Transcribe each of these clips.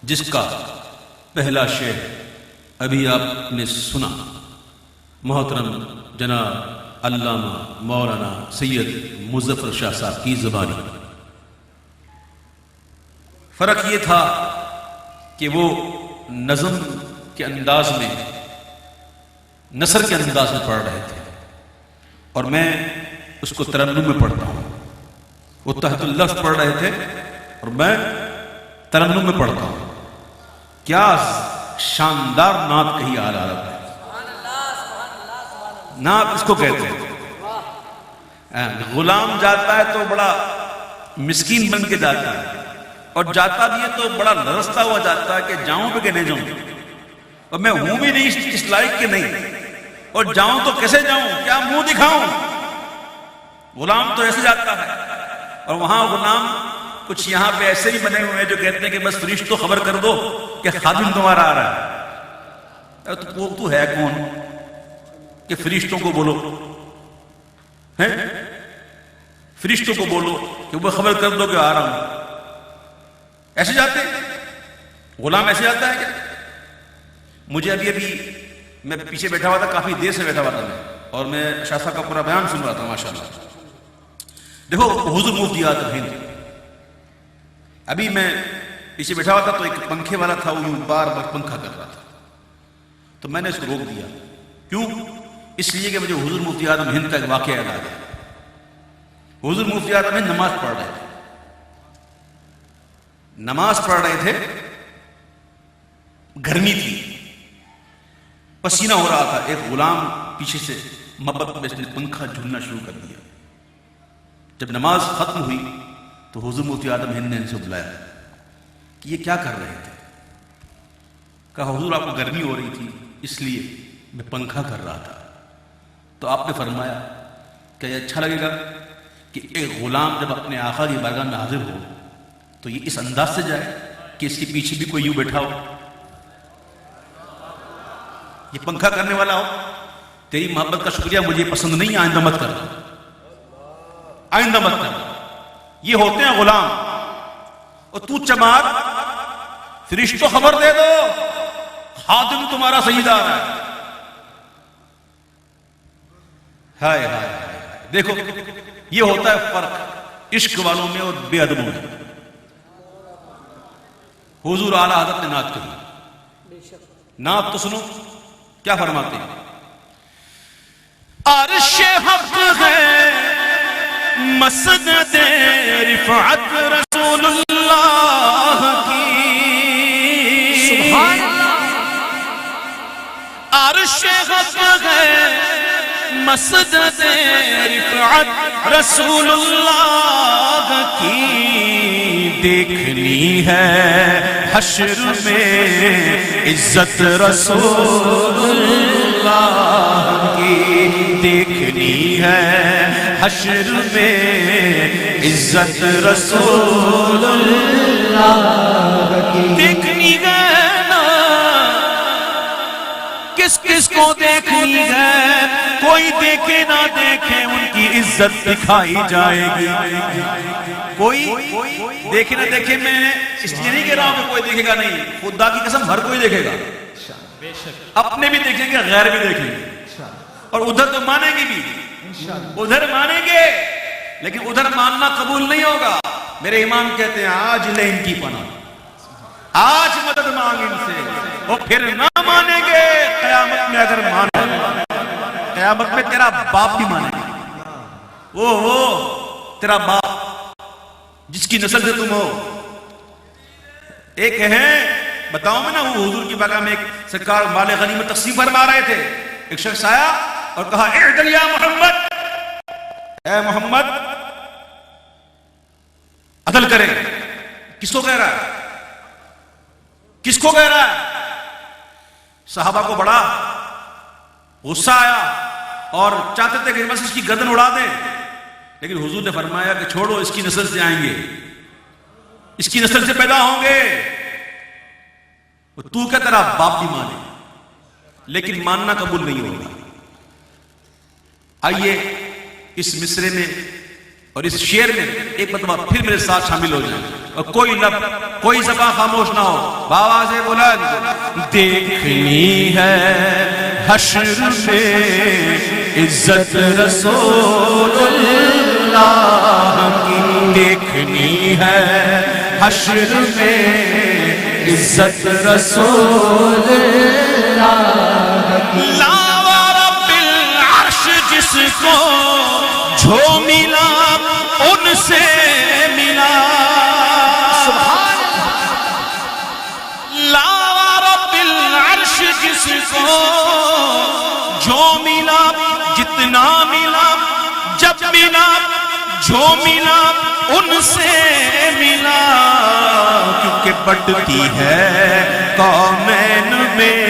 جس کا پہلا شعر ابھی آپ نے سنا، محترم جناب علامہ مولانا سید مظفر شاہ صاحب کی زبانی۔ فرق یہ تھا کہ وہ نظم کے انداز میں، نثر کے انداز میں پڑھ رہے تھے اور میں اس کو ترنم میں پڑھتا ہوں۔ وہ تحت اللفظ پڑھ رہے تھے اور میں ترنم میں پڑھتا ہوں۔ کیا شاندار نعت کہی آل عرب ہے، نعت اس کو کہتے ہیں۔ غلام جاتا ہے تو بڑا مسکین بن کے جاتا ہے، اور جاتا بھی ہے تو بڑا لرزتا ہوا جاتا ہے کہ جاؤں بھی کہ نہیں جاؤں، اور میں ہوں بھی نہیں اس لائق کے نہیں، اور جاؤں تو کیسے جاؤں، کیا منہ دکھاؤں۔ غلام تو ایسے جاتا ہے، اور وہاں غلام کچھ یہاں پہ ایسے ہی بنے ہوئے ہیں جو کہتے ہیں کہ بس فرشتوں خبر کر دو کہ خادم تمہارا آ رہا ہے۔ تو ہے کون کہ فرشتوں کو بولو، فرشتوں کو بولو کہ وہ خبر کر دو کہ آ رہا ہوں۔ ایسے جاتے ہیں غلام، ایسے جاتا ہے کیا؟ مجھے ابھی میں پیچھے بیٹھا ہوا تھا، کافی دیر سے بیٹھا ہوا تھا میں، اور میں شاہ صاحب کا پورا بیان سن رہا تھا۔ ماشاءاللہ دیکھو حضور مفتی اعظم ہند، ابھی میں پیچھے بیٹھا ہوا تھا تو ایک پنکھے والا تھا، وہ بار بار پنکھا کر رہا تھا، تو میں نے اس کو روک دیا۔ کیوں؟ اس لیے کہ مجھے حضور مفتی اعظم ہند کا ایک واقعہ یاد آ گیا۔ حضور مفتی اعظم ہند نماز پڑھ رہے تھے، نماز پڑھ رہے تھے، گرمی تھی، پسینہ ہو رہا تھا۔ ایک غلام پیچھے سے محبت میں اس نے پنکھا جھولنا شروع کر دیا۔ جب نماز ختم ہوئی تو حضور مفتی اعظم ہند نے ان سے بلایا کہ یہ کیا کر رہے تھے؟ کہا حضور آپ کو گرمی ہو رہی تھی اس لیے میں پنکھا کر رہا تھا۔ تو آپ نے فرمایا کہ یہ اچھا لگے گا کہ ایک غلام جب اپنے آقا کی بارگاہ میں حاضر ہو تو یہ اس انداز سے جائے کہ اس کے پیچھے بھی کوئی یوں بیٹھا ہو، یہ پنکھا کرنے والا ہو۔ تیری محبت کا شکریہ، مجھے پسند نہیں، آئندہ مت کر، آئندہ مت کر۔ یہ ہوتے ہیں غلام، اور تو چمار فرشتوں خبر دے دو خادم تمہارا سید آ رہا ہے۔ ہائے ہائے ہائے، دیکھو یہ ہوتا ہے فرق عشق والوں میں اور بے ادبوں میں۔ حضور اعلیٰ حضرت نے نعت کہی، نعت تو سنو کیا فرماتے ہیں۔ عرش حق ہے مسند رفعت رسول اللہ کی، سبحان اللہ۔ عرش حق ہے مسند رفعت رسول اللہ کی، دیکھنی ہے حشر میں عزت رسول اللہ کی، دیکھنی ہے حشر میں عزت رسول اللہ کی، دیکھنی ہے نا، کس کس کو دیکھنی ہے، کوئی دیکھے نہ دیکھے ان کی عزت دکھائی جائے گی۔ کوئی دیکھے نہ دیکھے، میں اس لیے نہیں کہہ رہا ہوں کہ کوئی دیکھے گا نہیں، خدا کی قسم ہر کوئی دیکھے گا، اپنے بھی دیکھیں گے، غیر بھی دیکھیں گے، اور ادھر تو مانیں گے بھی، ادھر مانیں گے، لیکن ادھر ماننا قبول نہیں ہوگا۔ میرے امام کہتے ہیں آج لے ان کی پناہ، آج مدد مانگ ان سے، وہ پھر نہ مانیں گے قیامت میں۔ اگر مانیں قیامت میں تیرا باپ بھی مانے گا، وہ تیرا باپ جس کی نسل سے تم ہو۔ ایک ہیں، بتاؤں میں نا، وہ حضور کی بارگاہ میں ایک سرکار مال غنیمت تقسیم فرما رہے تھے، ایک شخص آیا اور کہا اعدل یا محمد، اے محمد عدل کرے۔ کس کو کہہ رہا ہے؟ کس کو کہہ رہا ہے؟ صحابہ کو بڑا غصہ آیا اور چاہتے تھے کہ بس اس کی گردن اڑا دیں، لیکن حضور نے فرمایا کہ چھوڑو، اس کی نسل سے آئیں گے، اس کی نسل سے پیدا ہوں گے، تو کیا تیرا باپ بھی مانے، لیکن ماننا قبول نہیں ہوگا۔ آئیے اس مصرے میں اور اس شعر میں ایک مرتبہ پھر میرے ساتھ شامل ہو جائیں اور کوئی لب کوئی زبان خاموش نہ ہو، بآواز بلند. دیکھنی ہے حشر میں عزت رسول اللہ کی، دیکھنی ہے حشر میں عزت رسول اللہ کی. لا ورب العرش جس کو جو ملا ان سے ملا، لا رب العرش جس کو جو ملا، جتنا ملا جب ملا جو ملا ان سے ملا، کیونکہ بٹتی ہے کونین میں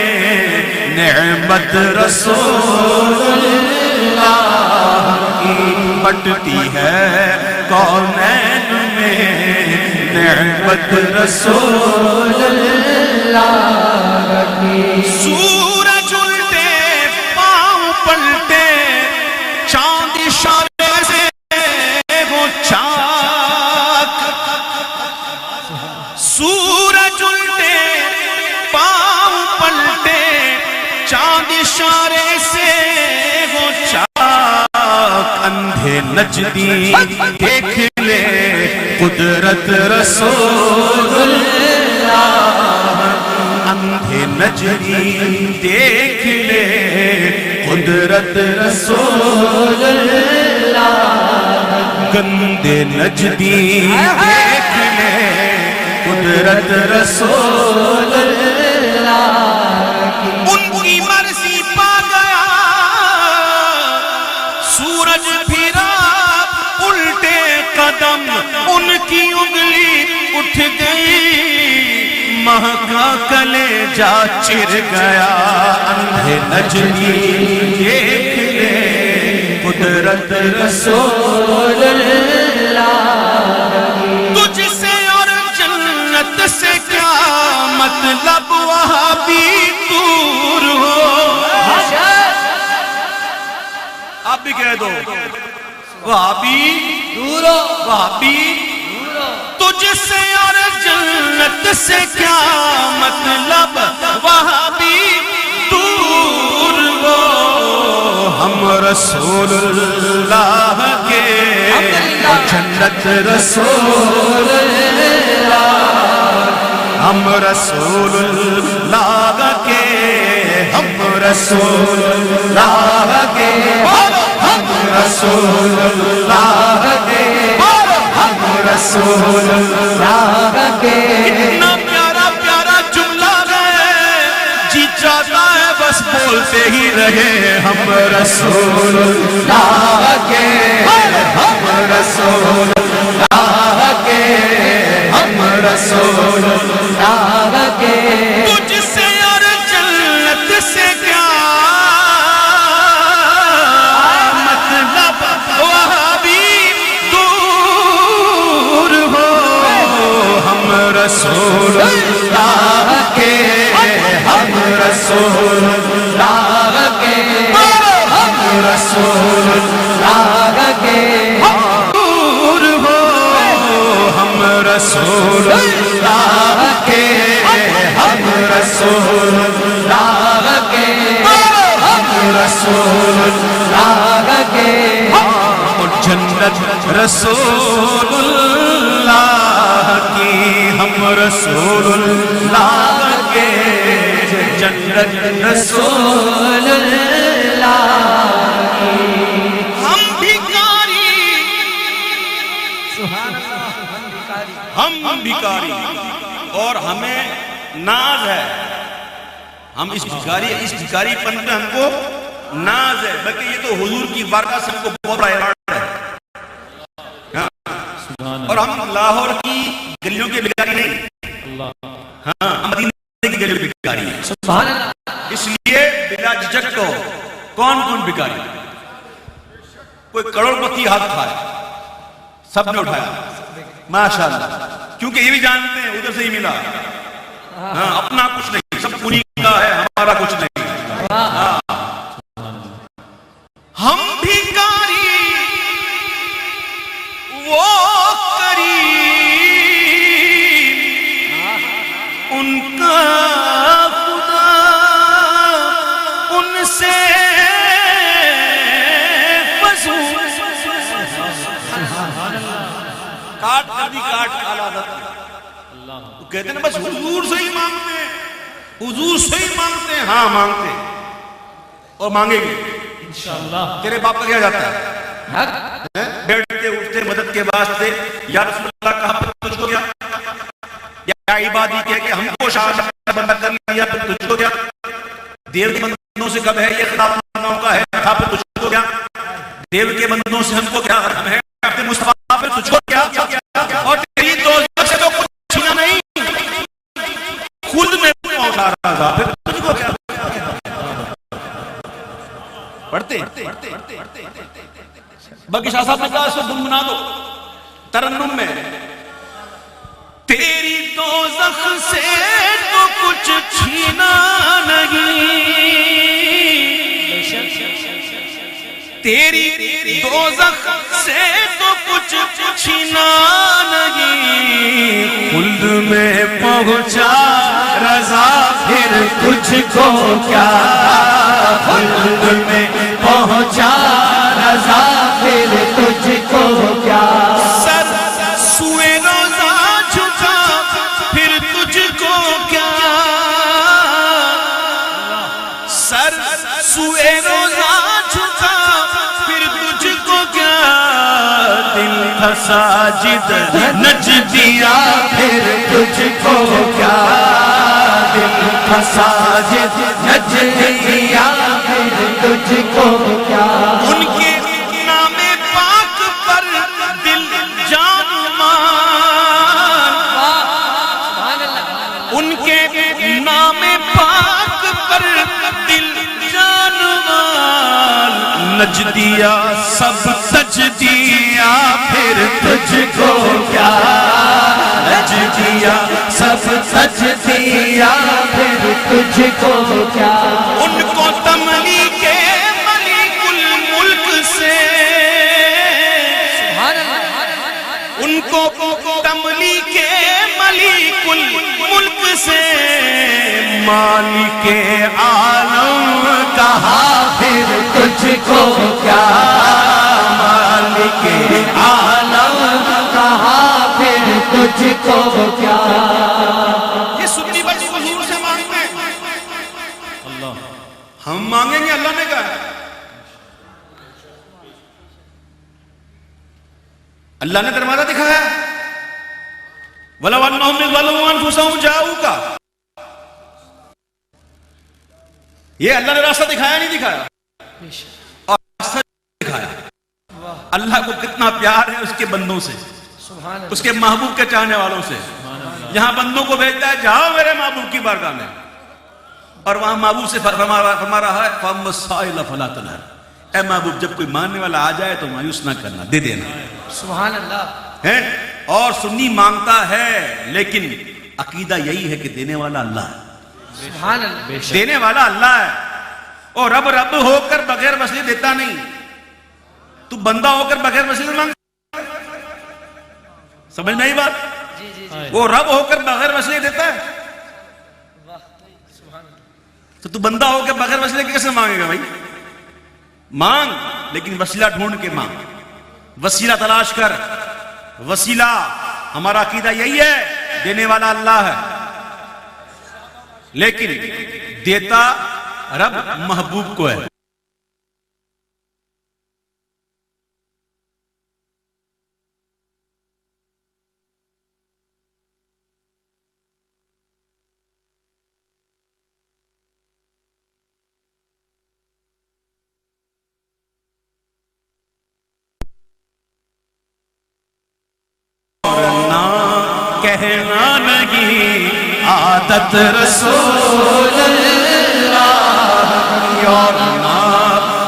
نعمت رسول اللہ کی، بٹتی ہے کونین میں نعمت رسول اللہ کی. سورج الٹے پاؤں پلٹے چاند اشارے سے وہ چاک، سورج الٹے پاؤں پلٹے چاند اشارے سے وہ چاک، اندھے نجدی دیکھ لے قدرت رسول اللہ، اندھے نجدی دیکھ لے قدرت رسول اللہ، گندے نجدی دیکھ لے قدرت رسول اللہ. ان کی مرضی پا گیا سورج پھرا الٹے قدم، ان کی انگلی اٹھ گئی مہکا کلیجہ چر گیا، اندھے نجدی دیکھ لے قدرت رسول اللہ. تجھ سے اور جنت سے کیا مطلب وہاں بھی دور ہو، آپ بھی کہہ دو وہاں بھی دور ہو، وہاں بھی تجھ سے اور جنت سے کیا مطلب وہاں بھی دور ہو، ہم رسول اللہ کے جنت رسول اللہ، ہم رسول اللہ کے، ہم رسول اللہ کے، ہم رسول اللہ کے، ہم رسول اللہ کے. اتنا پیارا پیارا جملہ ہے جی چاہتا ہے بس بولتے ہی رہے، ہم رسول اللہ کے، ہم رسول اللہ کے، ہم رسول اللہ کے. تجھ سے اور جنت سے کیا مطلب وہاں بھی دور ہو، ہم رسول اللہ کے، ہم رسول اللہ کے، ہم رسول اللہ کے دور ہو، ہم رسول اللہ کے، ہم رسول اللہ کے، ہم رسول اللہ کے. جنت رسول اللہ کی، ہم رسول اللہ کے، جنت رسول اللہ کی. ہم بھکاری، ہم بھکاری اور ہمیں ناز ہے، ہم اس بھکاری پن پہ ہم کو ناز ہے، بلکہ یہ تو حضور کی بارگاہ سے ہم کو بہت بڑا ایوارڈ ہے. اور ہم لاہور کی گلیوں کے بھکاری نہیں، ہاں ہم مدینے کی گلیوں کے بھکاری ہیں. اس لیے بلا جھجک کو کون کون بھکاری، کوئی کروڑ پتی ہاتھ اٹھائے، سب نے اٹھایا ماشاءاللہ، کیونکہ یہ بھی جانتے ہیں ادھر سے ہی ملا، ہاں اپنا کچھ نہیں، سب انہی کا ہے، ہمارا کچھ نہیں. ہم بھکاری، ہم بھکاری اور ہمیں ناز ہے، ہم رسول اللہ کے، ہم رسول اللہ کے، ہم رسول اللہ کے. تجھ سے اور جنت سے کیا مطلب وہاں بھی دور ہو، ہم رسول اللہ کے، ہم رسول اللہ کے، ہم رسول اللہ کے. تجھ سے اور جنت سے کیا مطلب وہاں بھی دور ہو، ہم رسول اللہ کے، ہم رسول اللہ کے. ہم بھکاری ان کا خدا ان سے فضول. کاٹ کبھی کاٹ کالا تو کہتے ہیں بس حضور سے ہی مانگتے ہیں, حضور سے ہی مانگتے ہیں. ہاں مانگتے ہیں اور مانگیں گے انشاءاللہ. تیرے باپ کا کیا جاتا ہے بیٹھتے اٹھتے مدد کے واسطے یا رسول اللہ کہا پھر تجھ کو کیا, یا عبادی کہہ کہ ہم کو شاہ بندہ کر لیا پھر تجھ کو کیا, دیو کے بندوں سے کب ہے یہ خطاب کا ہے کہا پھر تجھ کو کیا, دیو کے بندوں سے ہم کو کیا ہم ہے اپنے مصطفیٰ پھر تجھ کو کیا, اور تیری دوزخ سے تو کچھ چھینا نہیں خود میں پہنچا رہا تھا پھر تجھ کو کیا. پڑھتے باقی شاہ صاحب نے کہا اس کو گنگنا دو ترنم میں, تیری دوزخ سے تو کچھ چھینا نہیں, تیری دوزخ سے تو کچھ چھینا نہیں, خلد میں پہنچا رضا پھر تجھ کو کیا, خلد میں پہنچا رضا پھر تجھ کو کیا, سر سوئے روزہ جھکا پھر تجھ کو کیا, سر سوئے روزہ جھکا پھر تجھ کو کیا, دل تھا ساجد نچ دیا پھر تجھ کو کیا, دل تھا ساجد نچ دیا پھر تجھ کو کیا, ان کے نام پاک پر دل جان مان, ان کے نام پاک پر دل جان مان, نچ دیا سب سچ دیا پھر تجھ کو کیا, نچ دیا سب سچ دیا پھر تجھ کو کیا, ان کو تملی کے ملک الملک سے, ان کو تملی کے ملک الملک سے, مالک عالم کہا پھر تجھ کو کیا, مالک عالم کہا پھر تجھ کو کیا. یہ سنی بچی حضور سے مانگتے ہیں, ہم مانگیں گے اللہ نے کہا, اللہ نے دروازہ دکھایا, وَلَوْ أَنَّهُمْ ظَلَمُوا أَنفُسَهُمْ جَاءُوكَ, یہ اللہ نے راستہ دکھایا نہیں دکھایا, اور راستہ دکھایا. اللہ کو کتنا پیار ہے اس کے بندوں سے, اس کے محبوب کے چاہنے والوں سے. یہاں بندوں کو بھیجتا ہے جاؤ میرے محبوب کی بارگاہ میں, اور وہاں محبوب سے فرما رہا ہے فَأَمَّا السَّائِلَ فَلَا تَنْهَرْ, اے محبوب جب کوئی ماننے والا آ جائے تو مایوس نہ کرنا, دے دینا. سبحان اللہ ہے. اور سنی مانگتا ہے لیکن عقیدہ یہی ہے کہ دینے والا اللہ ہے, سبحان اللہ, دینے والا اللہ ہے. اور رب رب ہو کر بغیر وسیلے دیتا نہیں, تو بندہ ہو کر بغیر وسیلے مانگ, سمجھ نہیں بات, وہ رب ہو کر بغیر وسیلے دیتا ہے, تو بندہ ہو کے بغیر وسیلے کیسے مانگے گا بھائی؟ مانگ لیکن وسیلہ ڈھونڈ کے مانگ, وسیلہ تلاش کر. وسیلہ ہمارا عقیدہ یہی ہے دینے والا اللہ ہے, لیکن دیتا رب محبوب کو ہے. کہنا نہیں عادت رسول اللہ, اور نہ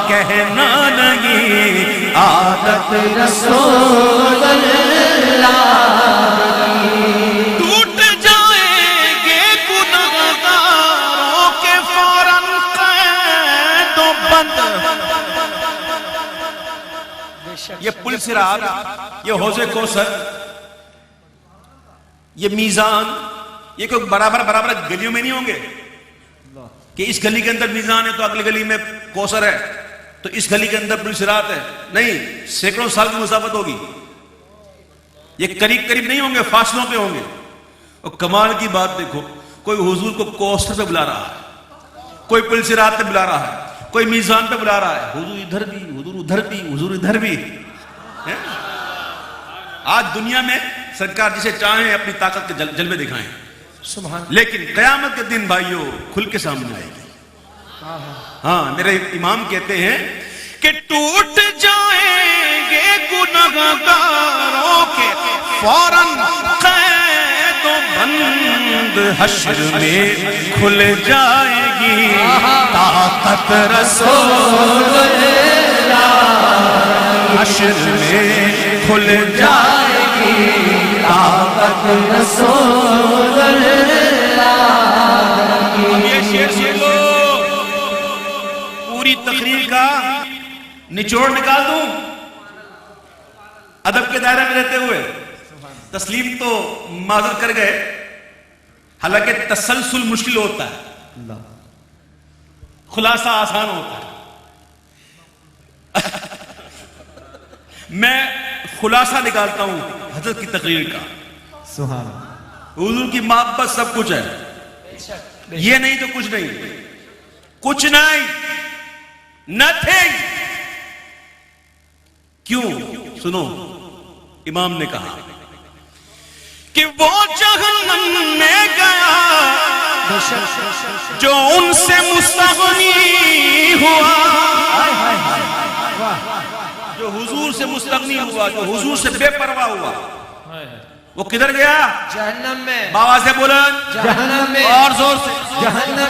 کہنا نہیں عادت رسول اللہ, ٹوٹ جائیں گے گنہگاروں کے فوراً قید و بند. یہ پل صراط, یہ حوض کوثر, یہ میزان, یہ کوئی برابر گلیوں میں نہیں ہوں گے کہ اس گلی کے اندر میزان ہے تو اگلی گلی میں کوثر ہے تو اس گلی کے اندر پولیس رات ہے. نہیں، سینکڑوں سال کی مسافت ہوگی. یہ قریب نہیں ہوں گے، فاصلوں پہ ہوں گے. اور کمال کی بات دیکھو، کوئی حضور کو کوثر پہ بلا رہا ہے، کوئی پولیس رات پہ بلا رہا ہے، کوئی میزان پہ بلا رہا ہے. حضور ادھر بھی، حضور ادھر بھی، حضور ادھر بھی. آج دنیا میں سرکار جسے چاہیں اپنی طاقت کے جلوے دکھائیں، لیکن قیامت کے دن بھائیو کھل کے سامنے آئے گی. ہاں، میرے امام کہتے ہیں کہ ٹوٹ جائیں گے گنہگاروں کے فوراً قید و بند، حشر میں کھل جائے گی طاقت رسول اللہ، حشر میں کھل جائے گی طاقت رسول اللہ. یہ شعر سن لو، پوری تقریر کا نچوڑ نکال دوں ادب کے دائرے میں رہتے ہوئے. تسلیم تو معذرت کر گئے، حالانکہ تسلسل مشکل ہوتا ہے، خلاصہ آسان ہوتا ہے. میں خلاصہ نکالتا ہوں حضرت کی تقریر کا. سبحان حضور کی محبت سب کچھ ہے، یہ نہیں تو کچھ نہیں، کچھ نہیں، نتھنگ. کیوں؟ سنو، امام نے کہا کہ وہ جہنم میں گیا جو ان سے مستغنی ہوا، جو حضور سے مستغنی ہوا، جو حضور سے بے پرواہ ہوا، وہ کدھر گیا؟ جہنم میں. بآواز بلند، جہنم میں. اور زور سے، جہنم